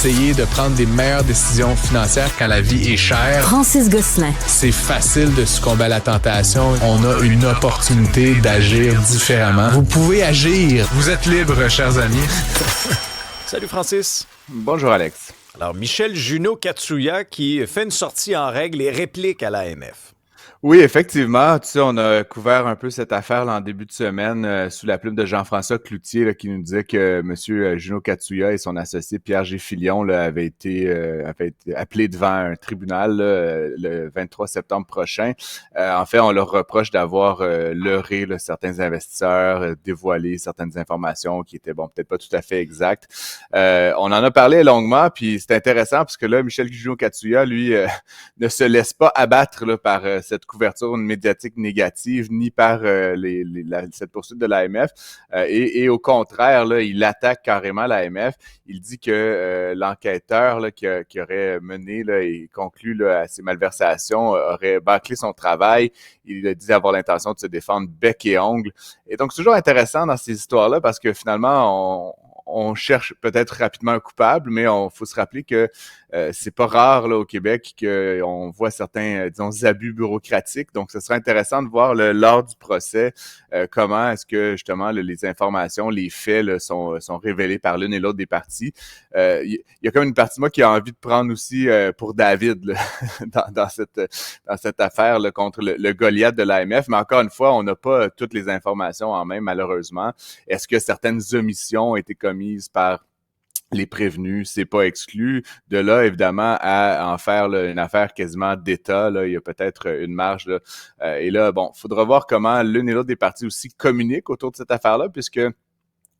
essayer de prendre des meilleures décisions financières quand la vie est chère. Francis Gosselin. C'est facile de succomber à la tentation. On a une opportunité d'agir différemment. Vous pouvez agir. Vous êtes libres, chers amis. Salut Francis. Bonjour Alex. Alors Michel Junot-Katsuya qui fait une sortie en règle et réplique à l'AMF. Oui, effectivement. Tu sais, on a couvert un peu cette affaire là, en début de semaine sous la plume de Jean-François Cloutier là, qui nous disait que M. Junot Katsuya et son associé Pierre G. Filion là, avaient été appelés devant un tribunal là, le 23 septembre prochain. En fait, on leur reproche d'avoir leurré là, certains investisseurs, dévoilé certaines informations qui étaient, bon, peut-être pas tout à fait exactes. On en a parlé longuement, puis c'est intéressant parce que là, Michel Junot Katsuya, lui, ne se laisse pas abattre là, par cette couverture médiatique négative, ni par cette poursuite de l'AMF. Et au contraire, là, il attaque carrément l'AMF. Il dit que l'enquêteur là, qui aurait mené là, et conclu là, à ces malversations aurait bâclé son travail. Il a dit avoir l'intention de se défendre bec et ongle. Et donc, c'est toujours intéressant dans ces histoires-là parce que finalement, on cherche peut-être rapidement un coupable, mais faut se rappeler que c'est pas rare là au Québec qu'on voit certains, disons, abus bureaucratiques. Donc, ce serait intéressant de voir lors du procès comment est-ce que justement les informations, les faits là, sont révélés par l'une et l'autre des parties. Il y a comme une partie de moi qui a envie de prendre aussi pour David là, dans cette affaire là, contre le Goliath de l'AMF. Mais encore une fois, on n'a pas toutes les informations en main, malheureusement. Est-ce que certaines omissions ont été commises par les prévenus, c'est pas exclu. De là, évidemment, à en faire là, une affaire quasiment d'État, là, il y a peut-être une marge. Là. Et là, bon, faudra voir comment l'une et l'autre des parties aussi communiquent autour de cette affaire-là, puisque,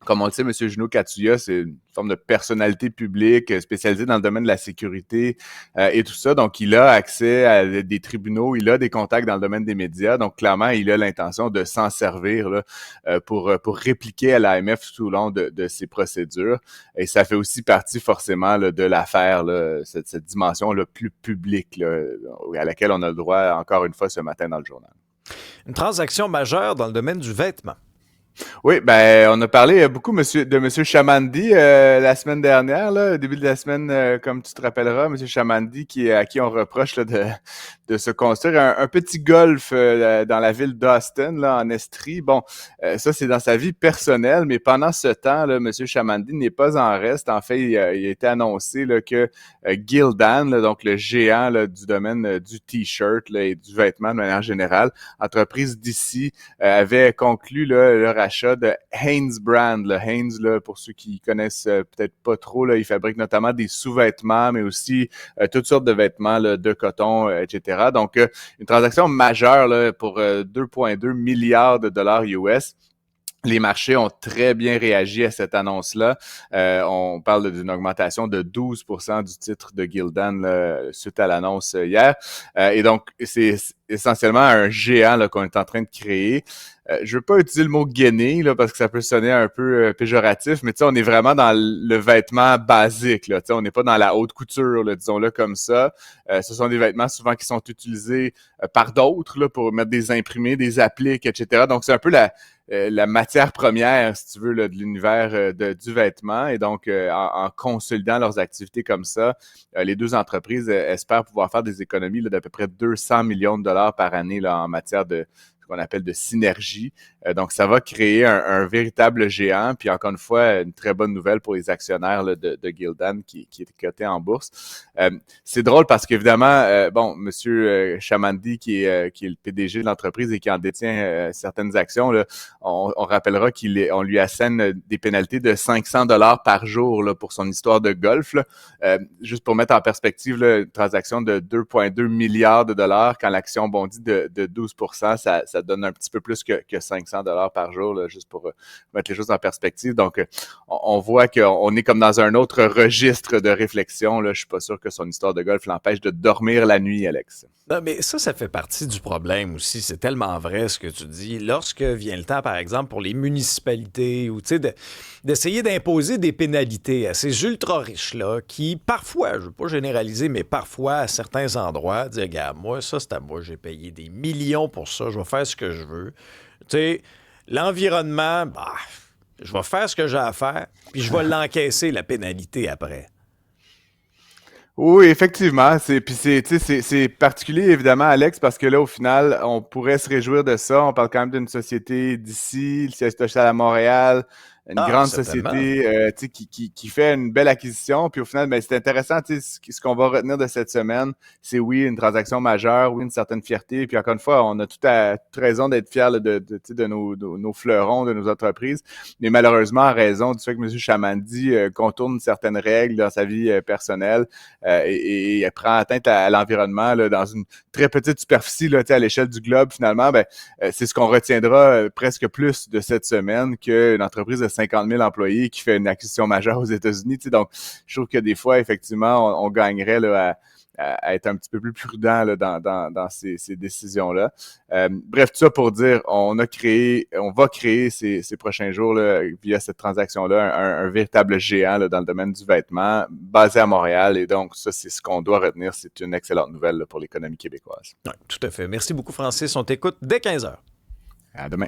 comme on le sait, M. Junot Katsuya, c'est une forme de personnalité publique spécialisée dans le domaine de la sécurité et tout ça. Donc, il a accès à des tribunaux, il a des contacts dans le domaine des médias. Donc, clairement, il a l'intention de s'en servir là, pour répliquer à l'AMF tout au long de ces procédures. Et ça fait aussi partie forcément là, de l'affaire, là, cette dimension là, plus publique là, à laquelle on a le droit, encore une fois, ce matin dans le journal. Une transaction majeure dans le domaine du vêtement. Oui, ben on a parlé beaucoup de M. Chamandi la semaine dernière, là, au début de la semaine, comme tu te rappelleras, M. Chamandi à qui on reproche là, de se construire un petit golf dans la ville d'Austin, là, en Estrie. Bon, ça c'est dans sa vie personnelle, mais pendant ce temps, là, M. Chamandi n'est pas en reste. En fait, il a été annoncé là, que Gildan, là, donc le géant là, du domaine du t-shirt là, et du vêtement de manière générale, entreprise d'ici, avait conclu là, leur achat de Hanes Brand. Là. Hanes, là, pour ceux qui connaissent peut-être pas trop, là, ils fabriquent notamment des sous-vêtements, mais aussi toutes sortes de vêtements là, de coton, etc. Donc, une transaction majeure là, pour 2,2 milliards de dollars US. Les marchés ont très bien réagi à cette annonce-là. On parle d'une augmentation de 12% du titre de Gildan là, suite à l'annonce hier. Et donc, c'est essentiellement un géant là, qu'on est en train de créer. Je veux pas utiliser le mot gainé là parce que ça peut sonner un peu péjoratif, mais tu sais, on est vraiment dans le vêtement basique là. Tu sais, on n'est pas dans la haute couture, là, disons-le comme ça. Ce sont des vêtements souvent qui sont utilisés par d'autres là pour mettre des imprimés, des appliques, etc. Donc c'est un peu la matière première, si tu veux, là, de l'univers du vêtement. Et donc, en consolidant leurs activités comme ça, les deux entreprises espèrent pouvoir faire des économies là, d'à peu près 200 millions de dollars par année là, en matière de ce qu'on appelle de synergie. Donc, ça va créer un véritable géant. Puis, encore une fois, une très bonne nouvelle pour les actionnaires là, de Gildan qui est coté en bourse. C'est drôle parce qu'évidemment, bon, M. Chamandi, qui est le PDG de l'entreprise et qui en détient certaines actions, là, on rappellera qu'on lui assène des pénalités de 500 dollars par jour là, pour son histoire de golf. Là. Juste pour mettre en perspective là, une transaction de 2,2 milliards de dollars, quand l'action bondit de 12%, ça donne un petit peu plus que 500 dollars par jour, là, juste pour mettre les choses en perspective. Donc, on voit qu'on est comme dans un autre registre de réflexion. Là. Je suis pas sûr que son histoire de golf l'empêche de dormir la nuit, Alex. Non, mais ça fait partie du problème aussi. C'est tellement vrai ce que tu dis. Lorsque vient le temps, par exemple, pour les municipalités ou d'essayer d'imposer des pénalités à ces ultra-riches-là qui, parfois, je ne veux pas généraliser, mais parfois, à certains endroits, disent, regarde, moi, ça, c'est à moi, j'ai payé des millions pour ça, je vais faire ce que je veux. Tu sais, l'environnement, je vais faire ce que j'ai à faire, puis je vais l'encaisser, la pénalité, après. Oui, effectivement. C'est particulier, évidemment, Alex, parce que là, au final, on pourrait se réjouir de ça. On parle quand même d'une société d'ici, le siège social à Montréal, une Ah, grande certainement. société qui fait une belle acquisition. Puis au final, ben, c'est intéressant, ce qu'on va retenir de cette semaine, c'est oui, une transaction majeure, oui, une certaine fierté. Puis encore une fois, on a toute raison d'être fiers là, de nos fleurons, de nos entreprises. Mais malheureusement, en raison du fait que M. Chamandi contourne certaines règles dans sa vie personnelle, et elle prend atteinte à l'environnement là, dans une très petite superficie là, à l'échelle du globe, finalement, ben, c'est ce qu'on retiendra presque plus de cette semaine qu'une entreprise de 50 000 employés qui fait une acquisition majeure aux États-Unis. Donc, je trouve que des fois, effectivement, on gagnerait là, à être un petit peu plus prudent là, dans ces décisions-là. Bref, tout ça pour dire, on va créer ces prochains jours là, via cette transaction-là un véritable géant là, dans le domaine du vêtement, basé à Montréal. Et donc, ça, c'est ce qu'on doit retenir. C'est une excellente nouvelle là, pour l'économie québécoise. Oui, tout à fait. Merci beaucoup, Francis. On t'écoute dès 15 heures. À demain.